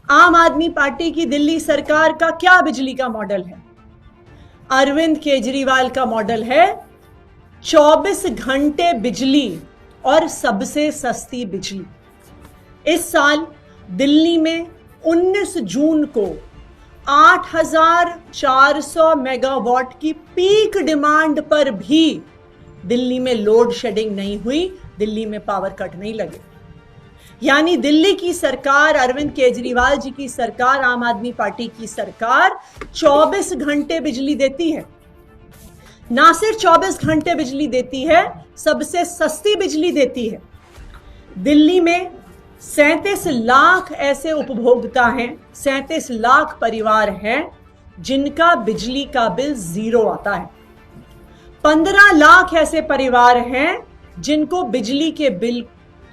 आम आदमी पार्टी की दिल्ली सरकार का क्या बिजली का मॉडल है? अरविंद केजरीवाल का मॉडल है 24 घंटे बिजली और सबसे सस्ती बिजली। इस साल दिल्ली में 19 जून को 8,400 मेगावाट की पीक डिमांड पर भी दिल्ली में लोड शेडिंग नहीं हुई, दिल्ली में पावर कट नहीं लगे। यानी दिल्ली की सरकार, अरविंद केजरीवाल जी की सरकार, आम आदमी पार्टी की सरकार 24 घंटे बिजली देती है। ना सिर्फ 24 घंटे बिजली देती है, सबसे सस्ती बिजली देती है। दिल्ली में 37 लाख ऐसे उपभोक्ता हैं, 37 लाख परिवार हैं जिनका बिजली का बिल 0 आता है। 15 लाख ऐसे परिवार हैं जिनको बिजली के बिल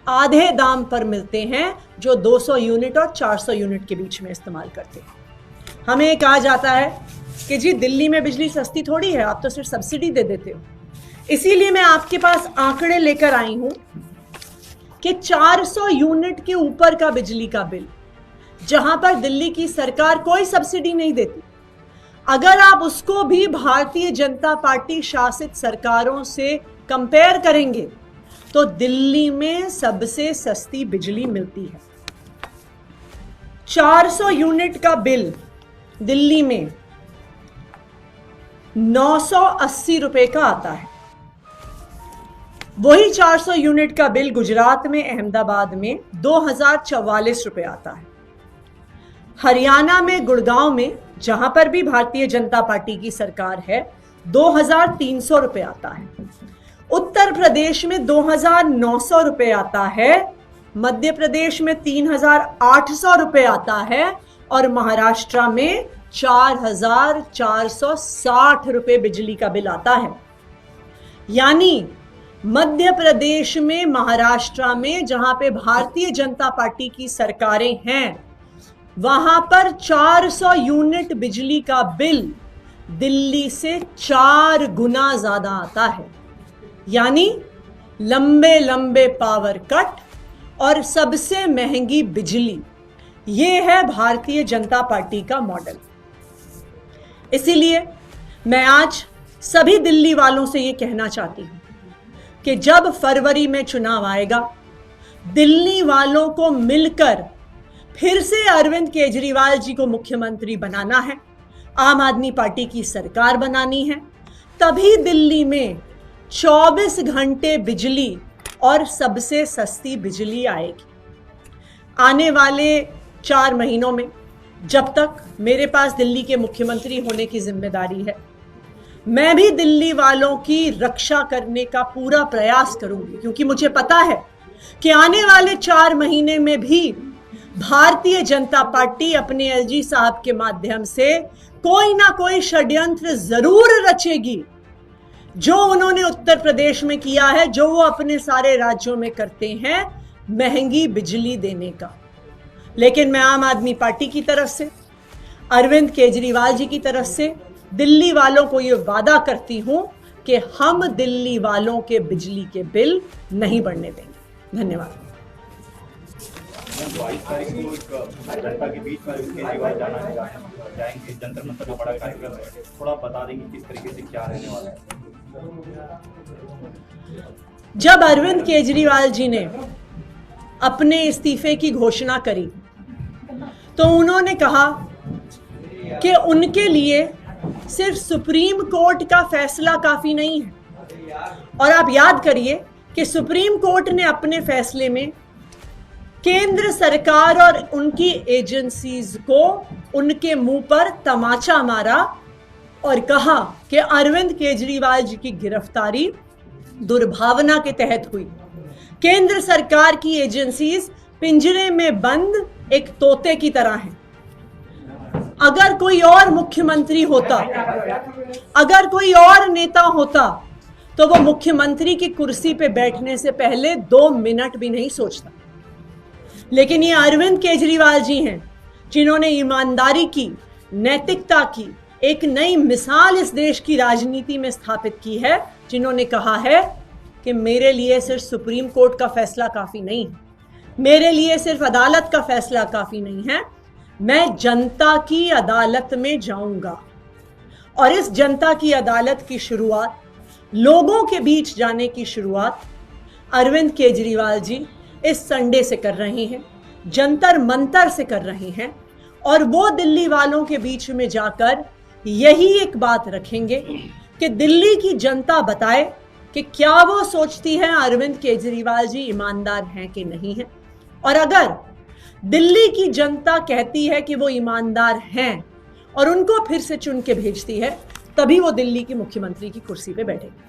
आधे दाम पर मिलते हैं, जो 200 यूनिट और 400 यूनिट के बीच में इस्तेमाल करते हैं। हमें कहा जाता है कि जी दिल्ली में बिजली सस्ती थोड़ी है, आप तो सिर्फ सब्सिडी दे देते हो। इसीलिए मैं आपके पास आंकड़े लेकर आई हूं कि 400 यूनिट के ऊपर का बिजली का बिल, जहां पर दिल्ली की सरकार कोई सब्सिडी नहीं देती, अगर आप उसको भी भारतीय जनता पार्टी शासित सरकारों से कंपेयर करेंगे तो दिल्ली में सबसे सस्ती बिजली मिलती है। 400 यूनिट का बिल दिल्ली में 980 रुपए का आता है। वही 400 यूनिट का बिल गुजरात में, अहमदाबाद में 2044 रुपए आता है। हरियाणा में, गुड़गांव में, जहां पर भी भारतीय जनता पार्टी की सरकार है, 2300 रुपए आता है। उत्तर प्रदेश में 2900 रुपए आता है, मध्य प्रदेश में 3800 रुपए आता है और महाराष्ट्र में 4460 रुपए बिजली का बिल आता है। यानी मध्य प्रदेश में, महाराष्ट्र में, जहां पे भारतीय जनता पार्टी की सरकारें हैं, वहां पर 400 यूनिट बिजली का बिल दिल्ली से 4 गुना ज्यादा आता है। यानी लंबे लंबे पावर कट और सबसे महंगी बिजली, ये है भारतीय जनता पार्टी का मॉडल। इसीलिए मैं आज सभी दिल्ली वालों से ये कहना चाहती हूं कि जब फरवरी में चुनाव आएगा, दिल्ली वालों को मिलकर फिर से अरविंद केजरीवाल जी को मुख्यमंत्री बनाना है, आम आदमी पार्टी की सरकार बनानी है। तभी दिल्ली में 24 घंटे बिजली और सबसे सस्ती बिजली आएगी। आने वाले 4 महीनों में, जब तक मेरे पास दिल्ली के मुख्यमंत्री होने की जिम्मेदारी है, मैं भी दिल्ली वालों की रक्षा करने का पूरा प्रयास करूंगी, क्योंकि मुझे पता है कि आने वाले 4 महीने में भी भारतीय जनता पार्टी अपने एलजी साहब के माध्यम से कोई ना कोई षड्यंत्र जरूर रचेगी, जो उन्होंने उत्तर प्रदेश में किया है, जो वो अपने सारे राज्यों में करते हैं, महंगी बिजली देने का। लेकिन मैं आम आदमी पार्टी की तरफ से, अरविंद केजरीवाल जी की तरफ से दिल्ली वालों को ये वादा करती हूं कि हम दिल्ली वालों के बिजली के बिल नहीं बढ़ने देंगे। धन्यवाद। 22 तारीख को एक जनता के बीच में केजरीवाल जाएंगे, जंतर मंतर का बड़ा कार्यक्रम है, थोड़ा बता देंगे किस तरीके से क्या रहने वाला है। जब अरविंद केजरीवाल जी ने अपने इस्तीफे की घोषणा करी तो उन्होंने कहा कि उनके लिए सिर्फ सुप्रीम कोर्ट का फैसला काफी नहीं है। और आप याद करिए कि सुप्रीम कोर्ट ने अपने फैसले में केंद्र सरकार और उनकी एजेंसीज को उनके मुंह पर तमाचा मारा और कहा कि अरविंद केजरीवाल जी की गिरफ्तारी दुर्भावना के तहत हुई। केंद्र सरकार की एजेंसीज पिंजरे में बंद एक तोते की तरह हैं। अगर कोई और मुख्यमंत्री होता, अगर कोई और नेता होता, तो वो मुख्यमंत्री की कुर्सी पे बैठने से पहले 2 मिनट भी नहीं सोचता। लेकिन ये अरविंद केजरीवाल जी हैं जिन्होंने ईमानदारी की, नैतिकता की एक नई मिसाल इस देश की राजनीति में स्थापित की है, जिन्होंने कहा है कि मेरे लिए सिर्फ सुप्रीम कोर्ट का फैसला काफी नहीं है, मेरे लिए सिर्फ अदालत का फैसला काफी नहीं है, मैं जनता की अदालत में जाऊंगा और इस जनता की अदालत की शुरुआत, लोगों के बीच जाने की शुरुआत अरविंद केजरीवाल जी इस संडे से कर रहे हैं, जंतर मंतर से कर रहे हैं। और वो दिल्ली वालों के बीच में जाकर यही एक बात रखेंगे कि दिल्ली की जनता बताए कि क्या वो सोचती है अरविंद केजरीवाल जी ईमानदार हैं कि नहीं हैं। और अगर दिल्ली की जनता कहती है कि वो ईमानदार हैं और उनको फिर से चुन के भेजती है, तभी वो दिल्ली की मुख्यमंत्री की कुर्सी पे बैठेंगे।